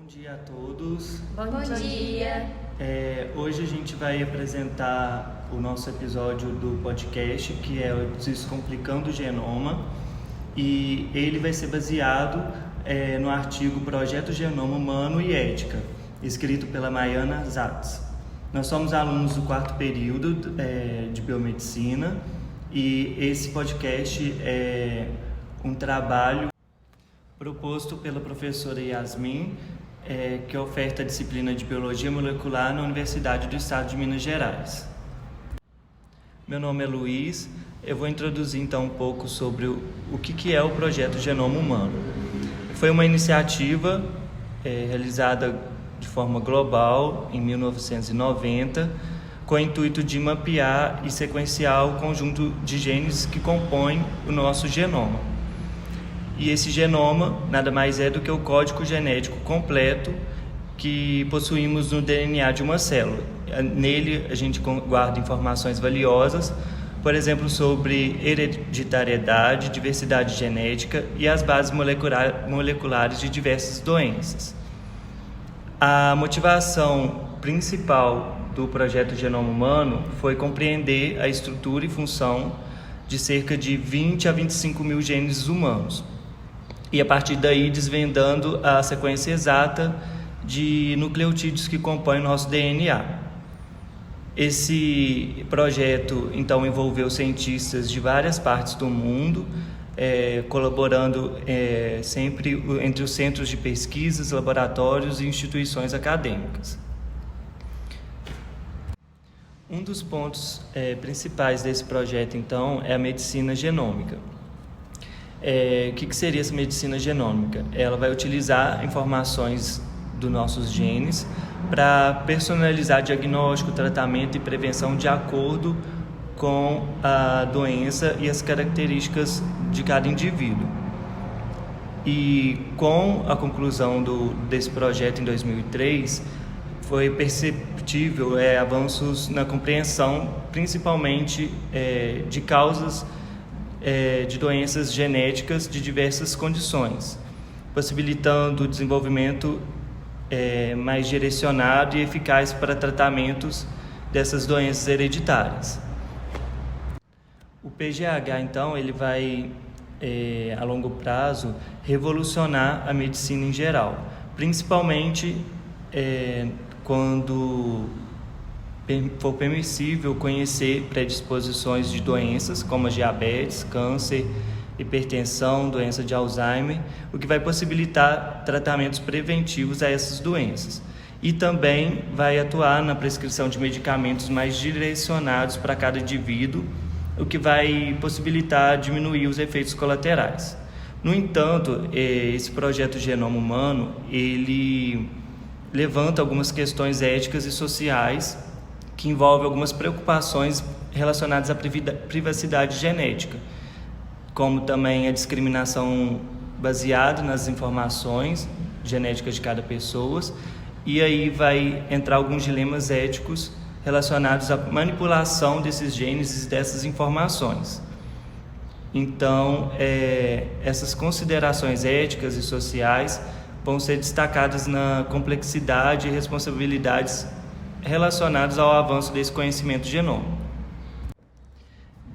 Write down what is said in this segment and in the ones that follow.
Bom dia a todos. Bom dia! Hoje a gente vai apresentar o nosso episódio do podcast, que é o Descomplicando o Genoma, e ele vai ser baseado no artigo Projeto Genoma Humano e Ética, escrito pela Maiana Zatz. Nós somos alunos do 4º período de Biomedicina e esse podcast é um trabalho proposto pela professora Yasmin, que oferta a disciplina de Biologia Molecular na Universidade do Estado de Minas Gerais. Meu nome é Luiz, eu vou introduzir então um pouco sobre o que é o Projeto Genoma Humano. Foi uma iniciativa realizada de forma global em 1990, com o intuito de mapear e sequenciar o conjunto de genes que compõem o nosso genoma. E esse genoma nada mais é do que o código genético completo que possuímos no DNA de uma célula. Nele a gente guarda informações valiosas, por exemplo, sobre hereditariedade, diversidade genética e as bases moleculares de diversas doenças. A motivação principal do Projeto Genoma Humano foi compreender a estrutura e função de cerca de 20 a 25 mil genes humanos. E a partir daí desvendando a sequência exata de nucleotídeos que compõem o nosso DNA. Esse projeto, então, envolveu cientistas de várias partes do mundo, colaborando sempre entre os centros de pesquisas, laboratórios e instituições acadêmicas. Um dos pontos principais desse projeto, então, é a medicina genômica. O que seria essa medicina genômica? Ela vai utilizar informações dos nossos genes para personalizar diagnóstico, tratamento e prevenção de acordo com a doença e as características de cada indivíduo. E com a conclusão desse projeto em 2003, foi perceptível avanços na compreensão, principalmente de causas de doenças genéticas de diversas condições, possibilitando o desenvolvimento mais direcionado e eficaz para tratamentos dessas doenças hereditárias. O PGH, então, ele vai, a longo prazo, revolucionar a medicina em geral, principalmente quando for permissível conhecer predisposições de doenças como a diabetes, câncer, hipertensão, doença de Alzheimer, o que vai possibilitar tratamentos preventivos a essas doenças. E também vai atuar na prescrição de medicamentos mais direcionados para cada indivíduo, o que vai possibilitar diminuir os efeitos colaterais. No entanto, esse projeto Genoma Humano, ele levanta algumas questões éticas e sociais que envolvem algumas preocupações relacionadas à privacidade genética, como também a discriminação baseada nas informações genéticas de cada pessoa, e aí vai entrar alguns dilemas éticos relacionados à manipulação desses genes e dessas informações. Então, essas considerações éticas e sociais vão ser destacadas na complexidade e responsabilidades relacionados ao avanço desse conhecimento genômico.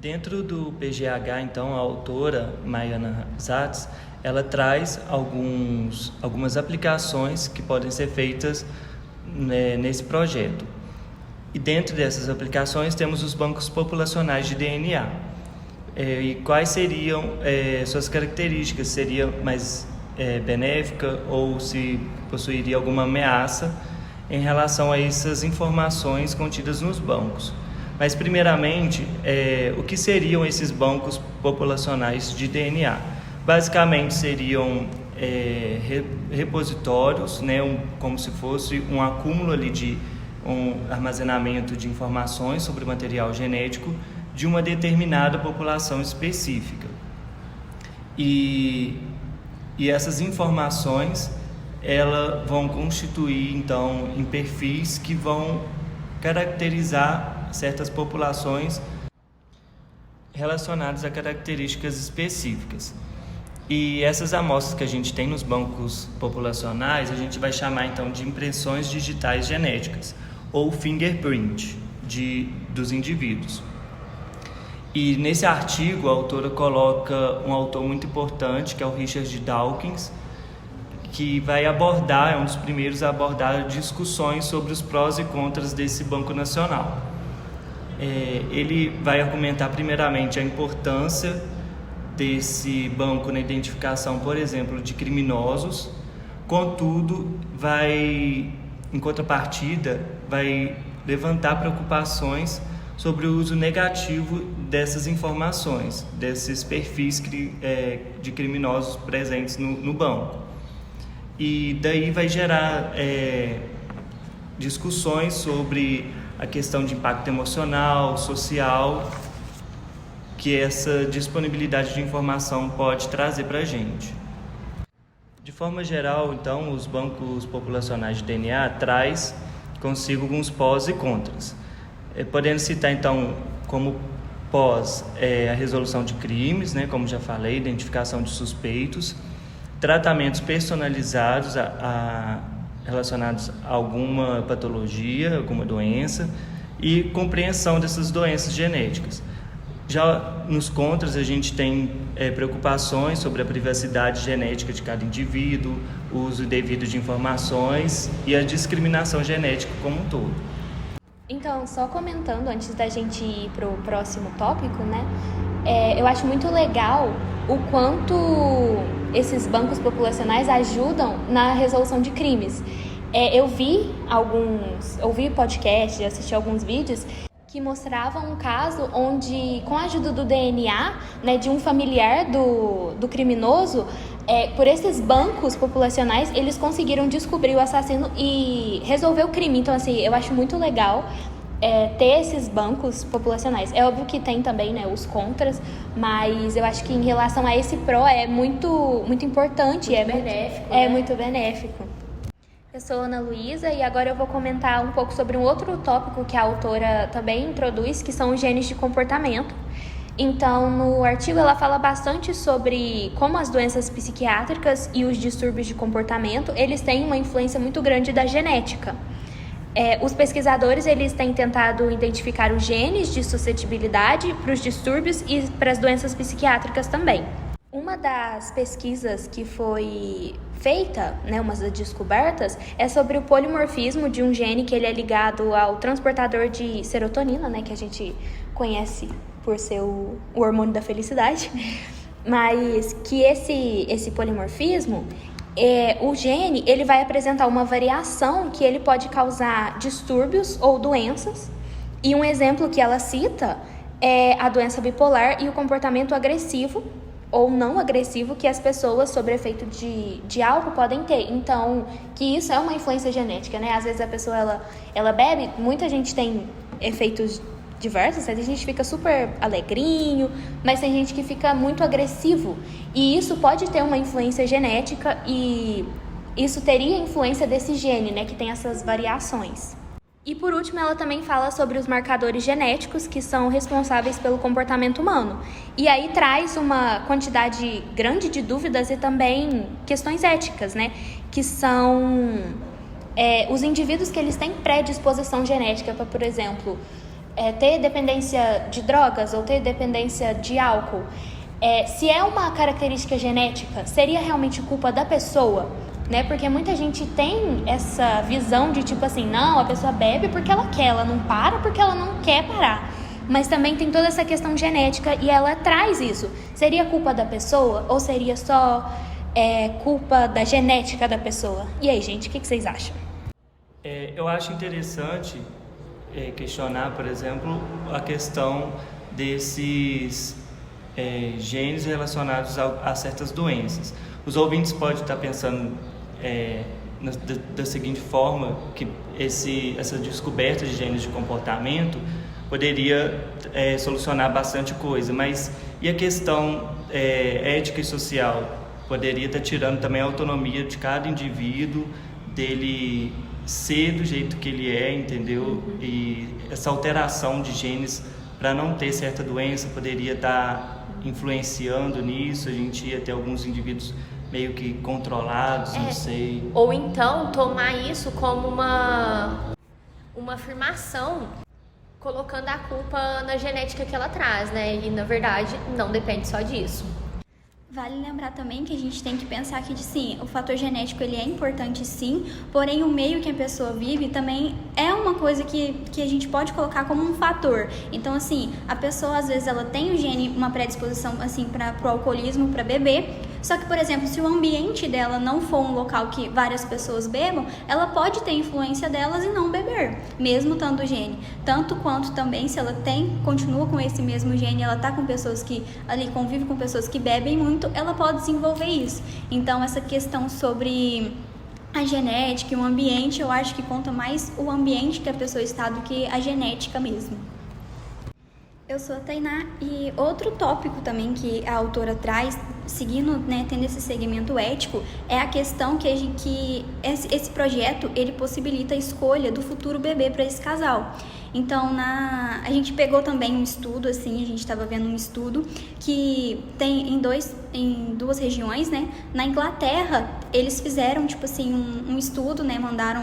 Dentro do PGH, então, a autora Maiana Zatz, ela traz algumas aplicações que podem ser feitas nesse projeto. E dentro dessas aplicações temos os bancos populacionais de DNA. E quais seriam suas características? Seria mais benéfica ou se possuiria alguma ameaça em relação a essas informações contidas nos bancos. Mas, primeiramente, o que seriam esses bancos populacionais de DNA? Basicamente, seriam repositórios, como se fosse um acúmulo ali de um armazenamento de informações sobre o material genético de uma determinada população específica. E essas informações elas vão constituir, então, em perfis que vão caracterizar certas populações relacionadas a características específicas. E essas amostras que a gente tem nos bancos populacionais, a gente vai chamar então de impressões digitais genéticas, ou fingerprint dos indivíduos. E nesse artigo a autora coloca um autor muito importante, que é o Richard Dawkins, que vai abordar, é um dos primeiros a abordar discussões sobre os prós e contras desse Banco Nacional. Ele vai argumentar primeiramente a importância desse banco na identificação, por exemplo, de criminosos, contudo, em contrapartida, vai levantar preocupações sobre o uso negativo dessas informações, desses perfis de criminosos presentes no banco. E daí vai gerar discussões sobre a questão de impacto emocional, social, que essa disponibilidade de informação pode trazer para a gente. De forma geral, então, os bancos populacionais de DNA traz consigo alguns pós e contras. Podendo citar, então, como pós a resolução de crimes, né, como já falei, identificação de suspeitos, tratamentos personalizados relacionados a alguma patologia, alguma doença e compreensão dessas doenças genéticas. Já nos contras, a gente tem preocupações sobre a privacidade genética de cada indivíduo, o uso indevido de informações e a discriminação genética como um todo. Então, só comentando antes da gente ir para o próximo tópico, né? Eu acho muito legal o quanto esses bancos populacionais ajudam na resolução de crimes. Eu ouvi podcasts, assisti alguns vídeos que mostravam um caso onde, com a ajuda do DNA, né, de um familiar do criminoso, por esses bancos populacionais, eles conseguiram descobrir o assassino e resolver o crime. Então, assim, eu acho muito legal ter esses bancos populacionais. É óbvio que tem também, né, os contras, mas eu acho que em relação a esse pró é muito, muito importante. Muito benéfico. Muito benéfico. Eu sou Ana Luísa e agora eu vou comentar um pouco sobre um outro tópico que a autora também introduz, que são os genes de comportamento. Então, no artigo ela fala bastante sobre como as doenças psiquiátricas e os distúrbios de comportamento, eles têm uma influência muito grande da genética. Os pesquisadores, eles têm tentado identificar os genes de suscetibilidade para os distúrbios e para as doenças psiquiátricas também. Uma das pesquisas que foi feita, né, uma das descobertas, é sobre o polimorfismo de um gene que ele é ligado ao transportador de serotonina, né, que a gente conhece por ser o hormônio da felicidade, mas que esse polimorfismo, o gene, ele vai apresentar uma variação que ele pode causar distúrbios ou doenças, e um exemplo que ela cita é a doença bipolar e o comportamento agressivo ou não agressivo que as pessoas sob efeito de álcool podem ter. Então, que isso é uma influência genética, né? Às vezes a pessoa, ela bebe, muita gente tem efeitos diversos, tem gente que fica super alegrinho, mas tem gente que fica muito agressivo. E isso pode ter uma influência genética e isso teria influência desse gene, né? Que tem essas variações. E por último, ela também fala sobre os marcadores genéticos que são responsáveis pelo comportamento humano. E aí traz uma quantidade grande de dúvidas e também questões éticas, né? Que são os indivíduos que eles têm predisposição genética para, por exemplo, ter dependência de drogas ou ter dependência de álcool. Se é uma característica genética, seria realmente culpa da pessoa? Né? Porque muita gente tem essa visão de tipo assim, não, a pessoa bebe porque ela quer, ela não para porque ela não quer parar. Mas também tem toda essa questão genética e ela traz isso. Seria culpa da pessoa ou seria só culpa da genética da pessoa? E aí, gente, o que vocês acham? Eu acho interessante questionar, por exemplo, a questão desses genes relacionados a certas doenças. Os ouvintes podem estar pensando da seguinte forma, que essa descoberta de genes de comportamento poderia solucionar bastante coisa, mas e a questão ética e social? Poderia estar tirando também a autonomia de cada indivíduo, dele ser do jeito que ele é, entendeu? E essa alteração de genes para não ter certa doença poderia estar influenciando nisso, a gente ia ter alguns indivíduos meio que controlados, não sei. Ou então tomar isso como uma afirmação, colocando a culpa na genética que ela traz, né? E na verdade não depende só disso. Vale lembrar também que a gente tem que pensar que, sim, o fator genético ele é importante sim, porém o meio que a pessoa vive também é uma coisa que a gente pode colocar como um fator. Então, assim, a pessoa às vezes ela tem o gene, uma predisposição assim para o alcoolismo, para beber, só que, por exemplo, se o ambiente dela não for um local que várias pessoas bebam, ela pode ter influência delas e não beber, mesmo tendo o gene. Tanto quanto também se ela continua com esse mesmo gene, ela tá com pessoas que ali convive com pessoas que bebem muito, ela pode desenvolver isso. Então, essa questão sobre a genética e o ambiente, eu acho que conta mais o ambiente que a pessoa está do que a genética mesmo. Eu sou a Tainá e outro tópico também que a autora traz, seguindo, né, tendo esse segmento ético, é a questão que esse projeto ele possibilita a escolha do futuro bebê para esse casal. Então, a gente pegou também um estudo, assim, a gente estava vendo um estudo que tem em duas regiões, né? Na Inglaterra, eles fizeram, tipo assim, um estudo, né? Mandaram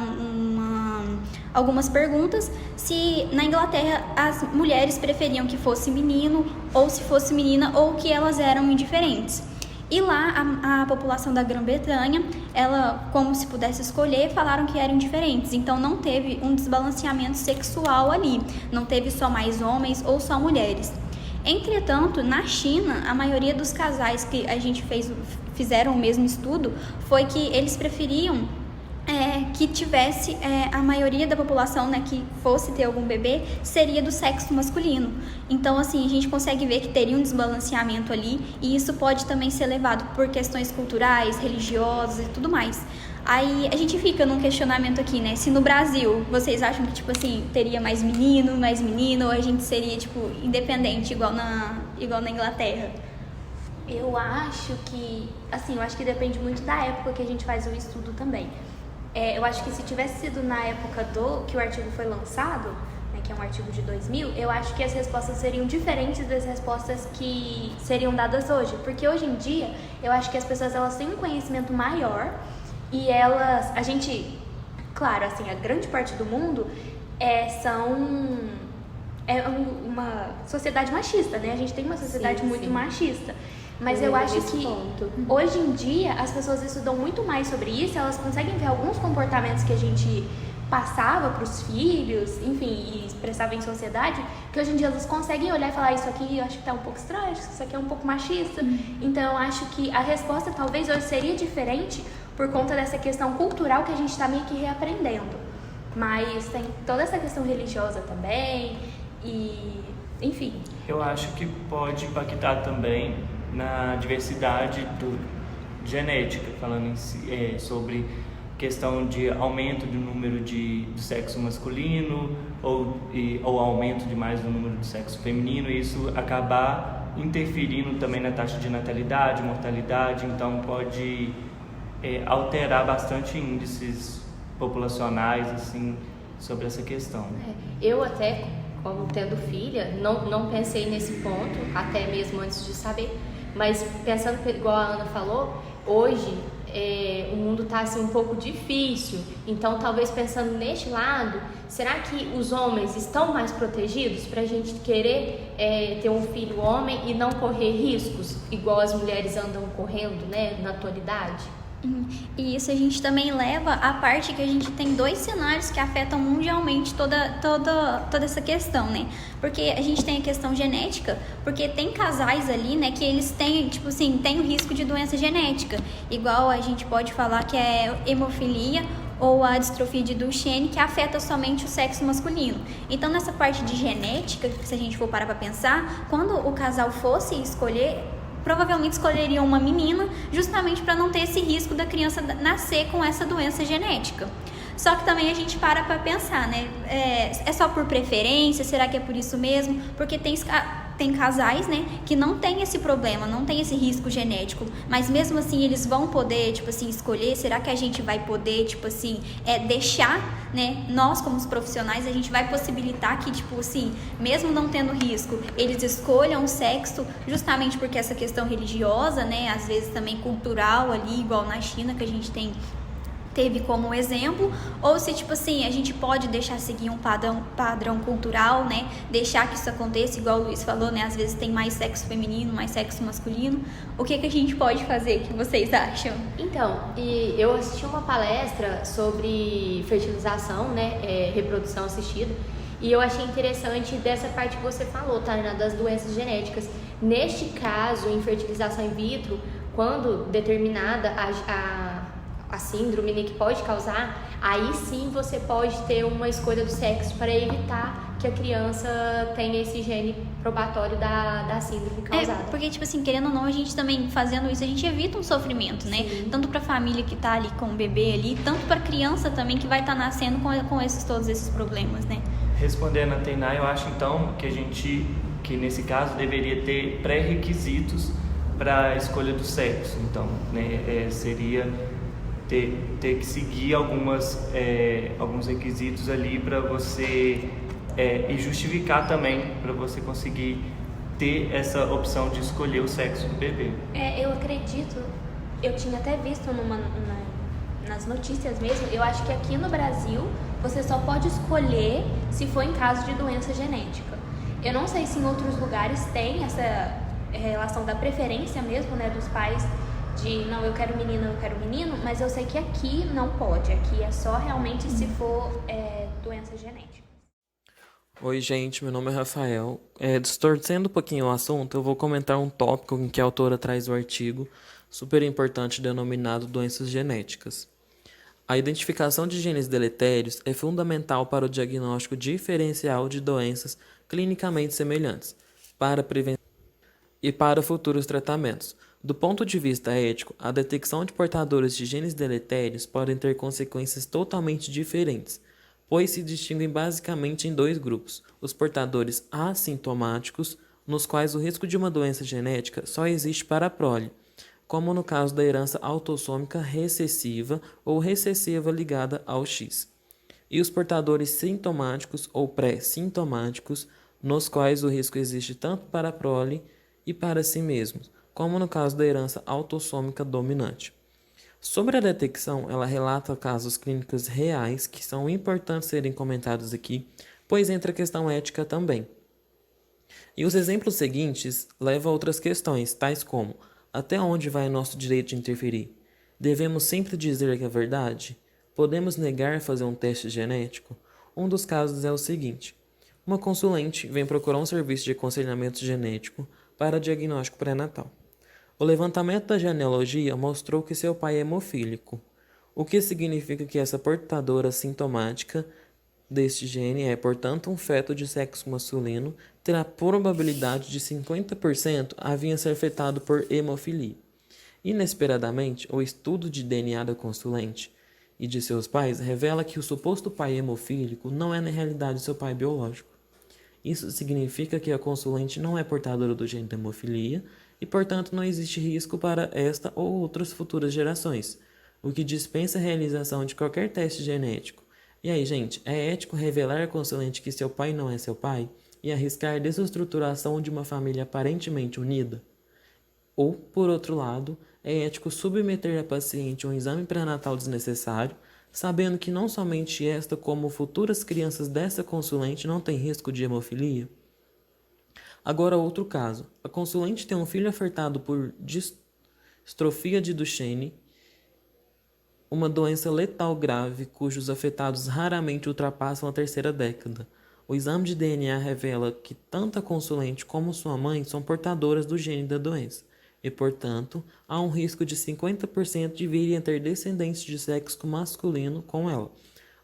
algumas perguntas se na Inglaterra as mulheres preferiam que fosse menino ou se fosse menina ou que elas eram indiferentes. E lá a população da Grã-Bretanha, ela, como se pudesse escolher, falaram que eram diferentes. Então não teve um desbalanceamento sexual ali, não teve só mais homens ou só mulheres. Entretanto, na China, a maioria dos casais que a gente fizeram o mesmo estudo foi que eles preferiam que tivesse a maioria da população, né, que fosse ter algum bebê, seria do sexo masculino. Então, assim, a gente consegue ver que teria um desbalanceamento ali, e isso pode também ser levado por questões culturais, religiosas e tudo mais. Aí a gente fica num questionamento aqui, né, se no Brasil vocês acham que, tipo assim, teria mais menino, mais menina, ou a gente seria, tipo, independente, igual na Inglaterra? Eu acho que depende muito da época que a gente faz o estudo também. Eu acho que se tivesse sido na época que o artigo foi lançado, né, que é um artigo de 2000, eu acho que as respostas seriam diferentes das respostas que seriam dadas hoje. Porque hoje em dia, eu acho que as pessoas elas têm um conhecimento maior e claro, assim, a grande parte do mundo uma sociedade machista, né? A gente tem uma sociedade muito machista. Mas eu acho que hoje em dia as pessoas estudam muito mais sobre isso, elas conseguem ver alguns comportamentos que a gente passava para os filhos, enfim, e expressava em sociedade, que hoje em dia elas conseguem olhar e falar, isso aqui eu acho que tá um pouco estranho, isso aqui é um pouco machista. Então eu acho que a resposta talvez hoje seria diferente por conta dessa questão cultural que a gente está meio que reaprendendo. Mas tem toda essa questão religiosa também, e enfim. Eu acho que pode impactar também na diversidade genética, falando sobre questão de aumento do número do sexo masculino ou aumento demais do número do sexo feminino, e isso acabar interferindo também na taxa de natalidade, mortalidade, então pode alterar bastante índices populacionais assim, sobre essa questão. Eu até, como tendo filha, não pensei nesse ponto, até mesmo antes de saber. Mas pensando igual a Ana falou, hoje o mundo está assim, um pouco difícil, então talvez pensando neste lado, será que os homens estão mais protegidos para a gente querer ter um filho homem e não correr riscos, igual as mulheres andam correndo, né, na atualidade? E isso a gente também leva à parte que a gente tem dois cenários que afetam mundialmente toda essa questão, né? Porque a gente tem a questão genética, porque tem casais ali, né, que eles têm, tipo assim, tem o risco de doença genética, igual a gente pode falar que é hemofilia ou a distrofia de Duchenne, que afeta somente o sexo masculino. Então, nessa parte de genética, se a gente for parar para pensar, quando o casal fosse escolher, provavelmente escolheriam uma menina justamente para não ter esse risco da criança nascer com essa doença genética. Só que também a gente para pensar, né? É só por preferência? Será que é por isso mesmo? Porque tem casais, né, que não tem esse problema, não tem esse risco genético, mas mesmo assim eles vão poder, tipo assim, escolher, será que a gente vai poder, tipo assim, deixar, né, nós como os profissionais, a gente vai possibilitar que, tipo assim, mesmo não tendo risco, eles escolham o sexo justamente porque essa questão religiosa, né, às vezes também cultural ali, igual na China, que a gente teve como exemplo, ou se, tipo assim, a gente pode deixar seguir um padrão cultural, né, deixar que isso aconteça, igual o Luiz falou, né, às vezes tem mais sexo feminino, mais sexo masculino, o que a gente pode fazer, o que vocês acham? Então, e eu assisti uma palestra sobre fertilização, né, reprodução assistida, e eu achei interessante dessa parte que você falou, Tainá, das doenças genéticas. Neste caso, em fertilização in vitro, quando determinada a síndrome, né, que pode causar, aí sim você pode ter uma escolha do sexo para evitar que a criança tenha esse gene probatório da síndrome causada. Porque, tipo assim, querendo ou não, a gente também fazendo isso, a gente evita um sofrimento, né? Sim. Tanto pra família que tá ali com o bebê ali, tanto pra criança também que vai estar nascendo com todos esses problemas, né? Respondendo a Tainá, eu acho então que nesse caso deveria ter pré-requisitos para a escolha do sexo. Então, né, seria ter que seguir alguns requisitos ali para você e justificar também para você conseguir ter essa opção de escolher o sexo do bebê. Eu acredito, eu tinha até visto nas notícias mesmo, eu acho que aqui no Brasil você só pode escolher se for em caso de doença genética. Eu não sei se em outros lugares tem essa relação da preferência mesmo, né, dos pais de não, eu quero menino, mas eu sei que aqui não pode, aqui é só realmente se for doença genética. Oi gente, meu nome é Rafael. Distorcendo um pouquinho o assunto, eu vou comentar um tópico em que a autora traz o artigo super importante denominado doenças genéticas. A identificação de genes deletérios é fundamental para o diagnóstico diferencial de doenças clinicamente semelhantes, para prevenção e para futuros tratamentos. Do ponto de vista ético, a detecção de portadores de genes deletérios podem ter consequências totalmente diferentes, pois se distinguem basicamente em dois grupos: os portadores assintomáticos, nos quais o risco de uma doença genética só existe para a prole, como no caso da herança autossômica recessiva ou recessiva ligada ao X, e os portadores sintomáticos ou pré-sintomáticos, nos quais o risco existe tanto para a prole e para si mesmos, como no caso da herança autossômica dominante. Sobre a detecção, ela relata casos clínicos reais que são importantes serem comentados aqui, pois entra a questão ética também. E os exemplos seguintes levam a outras questões, tais como: até onde vai nosso direito de interferir? Devemos sempre dizer que é verdade? Podemos negar fazer um teste genético? Um dos casos é o seguinte: uma consulente vem procurar um serviço de aconselhamento genético para diagnóstico pré-natal. O levantamento da genealogia mostrou que seu pai é hemofílico, o que significa que essa portadora sintomática deste gene é, portanto, um feto de sexo masculino, terá probabilidade de 50% a vir a ser afetado por hemofilia. Inesperadamente, o estudo de DNA da consulente e de seus pais revela que o suposto pai hemofílico não é na realidade seu pai biológico. Isso significa que a consulente não é portadora do gene da hemofilia e, portanto, não existe risco para esta ou outras futuras gerações, o que dispensa a realização de qualquer teste genético. E aí, gente, é ético revelar à consulente que seu pai não é seu pai e arriscar a desestruturação de uma família aparentemente unida? Ou, por outro lado, é ético submeter a paciente a um exame pré-natal desnecessário, sabendo que não somente esta, como futuras crianças dessa consulente não têm risco de hemofilia? Agora, outro caso. A consulente tem um filho afetado por distrofia de Duchenne, uma doença letal grave cujos afetados raramente ultrapassam a terceira década. O exame de DNA revela que tanto a consulente como sua mãe são portadoras do gene da doença e, portanto, há um risco de 50% de virem a ter descendentes de sexo masculino com ela.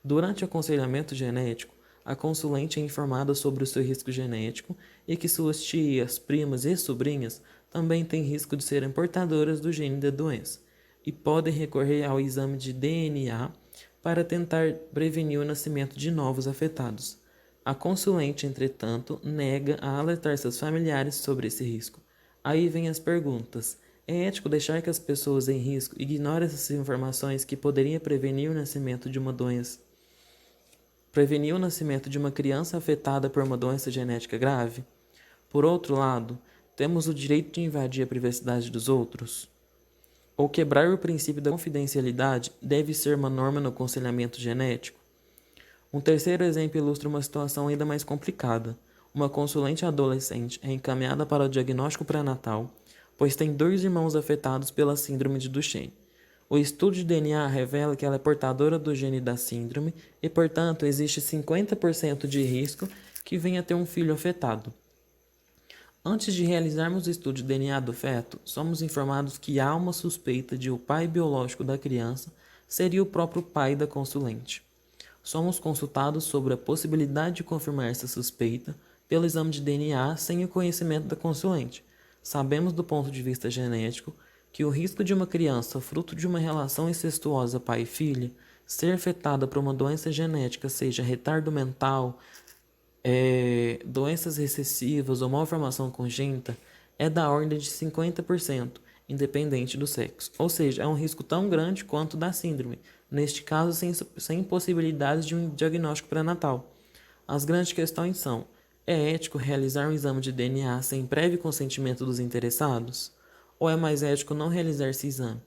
Durante o aconselhamento genético, a consulente é informada sobre o seu risco genético e que suas tias, primas e sobrinhas também têm risco de serem portadoras do gene da doença e podem recorrer ao exame de DNA para tentar prevenir o nascimento de novos afetados. A consulente, entretanto, nega a alertar seus familiares sobre esse risco. Aí vem as perguntas. É ético deixar que as pessoas em risco ignorem essas informações que poderiam prevenir o nascimento de uma doença? Prevenir o nascimento de uma criança afetada por uma doença genética grave? Por outro lado, temos o direito de invadir a privacidade dos outros? Ou quebrar o princípio da confidencialidade deve ser uma norma no aconselhamento genético? Um terceiro exemplo ilustra uma situação ainda mais complicada. Uma consulente adolescente é encaminhada para o diagnóstico pré-natal, pois tem 2 irmãos afetados pela síndrome de Duchenne. O estudo de DNA revela que ela é portadora do gene da síndrome e, portanto, existe 50% de risco que venha a ter um filho afetado. Antes de realizarmos o estudo de DNA do feto, somos informados que há uma suspeita de o pai biológico da criança seria o próprio pai da consulente. Somos consultados sobre a possibilidade de confirmar essa suspeita pelo exame de DNA sem o conhecimento da consulente. Sabemos do ponto de vista genético que o risco de uma criança fruto de uma relação incestuosa pai e filha ser afetada por uma doença genética, seja retardo mental, doenças recessivas ou malformação congênita, é da ordem de 50%, independente do sexo. Ou seja, é um risco tão grande quanto da síndrome, neste caso sem possibilidades de um diagnóstico pré-natal. As grandes questões são: é ético realizar um exame de DNA sem prévio consentimento dos interessados? Ou é mais ético não realizar esse exame,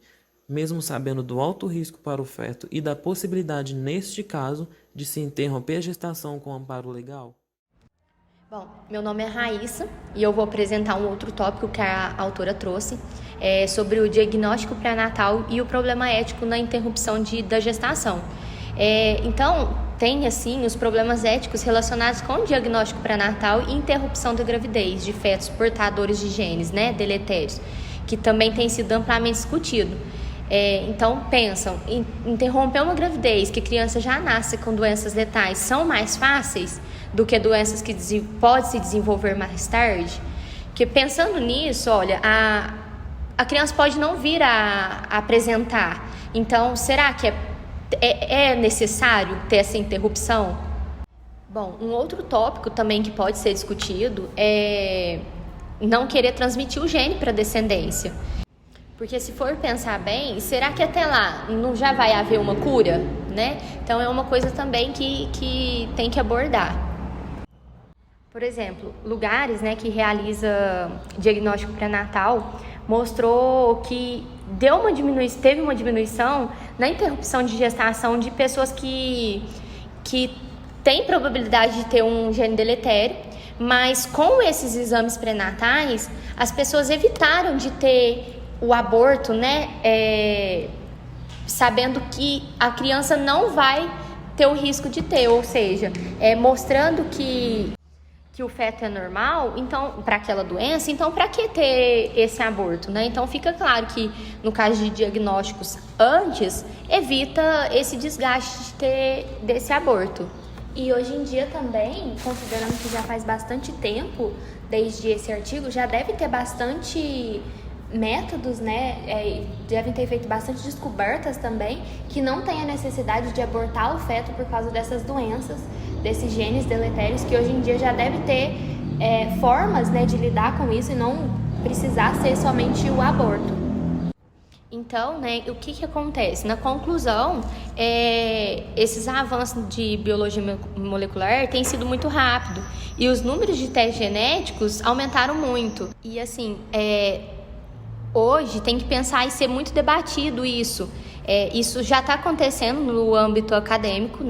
mesmo sabendo do alto risco para o feto e da possibilidade, neste caso, de se interromper a gestação com amparo legal? Bom, meu nome é Raíssa e eu vou apresentar um outro tópico que a autora trouxe, sobre o diagnóstico pré-natal e o problema ético na interrupção da gestação. Então, tem assim os problemas éticos relacionados com o diagnóstico pré-natal e interrupção da gravidez de fetos portadores de genes, deletérios, que também tem sido amplamente discutido. Então, pensam, interromper uma gravidez que a criança já nasce com doenças letais são mais fáceis do que doenças que podem se desenvolver mais tarde? Porque pensando nisso, olha, a criança pode não vir a apresentar. Então, será que é necessário ter essa interrupção? Bom, um outro tópico também que pode ser discutido é não querer transmitir o gene para a descendência. Porque se for pensar bem, será que até lá não já vai haver uma cura, Então é uma coisa também que tem que abordar. Por exemplo, lugares que diagnóstico pré-natal mostrou que teve uma diminuição na interrupção de gestação de pessoas que têm probabilidade de ter um gene deletério, mas com esses exames pré-natais, as pessoas evitaram de ter o aborto, sabendo que a criança não vai ter o risco de ter, ou seja, mostrando que o feto é normal, então, para aquela doença, então para que ter esse aborto, Então fica claro que no caso de diagnósticos antes, evita esse desgaste de ter desse aborto. E hoje em dia também, considerando que já faz bastante tempo, desde esse artigo, já deve ter bastante métodos, devem ter feito bastante descobertas também, que não tem a necessidade de abortar o feto por causa dessas doenças, desses genes deletérios, que hoje em dia já deve ter formas, de lidar com isso e não precisar ser somente o aborto. Então, o que acontece? Na conclusão, esses avanços de biologia molecular têm sido muito rápido e os números de testes genéticos aumentaram muito. E assim, hoje tem que pensar e ser muito debatido isso. Isso já está acontecendo no âmbito acadêmico,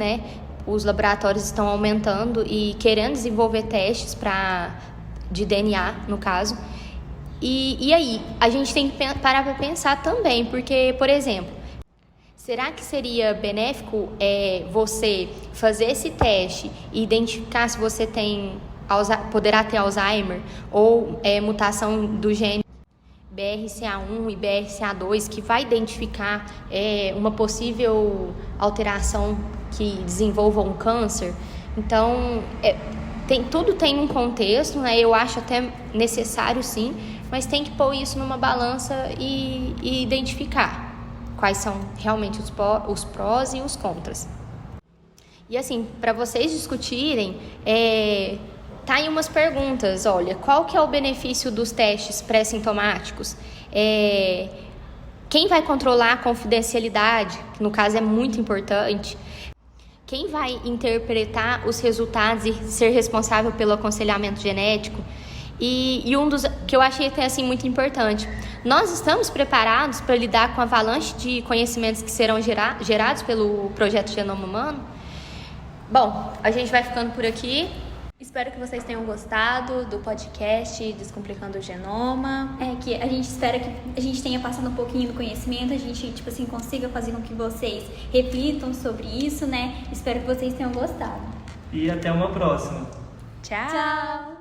Os laboratórios estão aumentando e querendo desenvolver testes de DNA, no caso. E aí, a gente tem que parar para pensar também, porque, por exemplo, será que seria benéfico você fazer esse teste e identificar se você poderá ter Alzheimer ou mutação do gene BRCA1 e BRCA2, que vai identificar uma possível alteração que desenvolva um câncer? Então, tudo tem um contexto, Eu acho até necessário, sim, mas tem que pôr isso numa balança e identificar quais são realmente os prós e os contras. E assim, para vocês discutirem, tá aí umas perguntas. Olha, qual que é o benefício dos testes pré-sintomáticos? Quem vai controlar a confidencialidade, que no caso é muito importante? Quem vai interpretar os resultados e ser responsável pelo aconselhamento genético? E um dos que eu achei até assim muito importante, nós estamos preparados para lidar com a avalanche de conhecimentos que serão gerados pelo projeto Genoma Humano? Bom, a gente vai ficando por aqui. Espero que vocês tenham gostado do podcast Descomplicando o Genoma. Que a gente espera que a gente tenha passado um pouquinho do conhecimento, a gente, consiga fazer com que vocês reflitam sobre isso, né? Espero que vocês tenham gostado. E até uma próxima. Tchau! Tchau!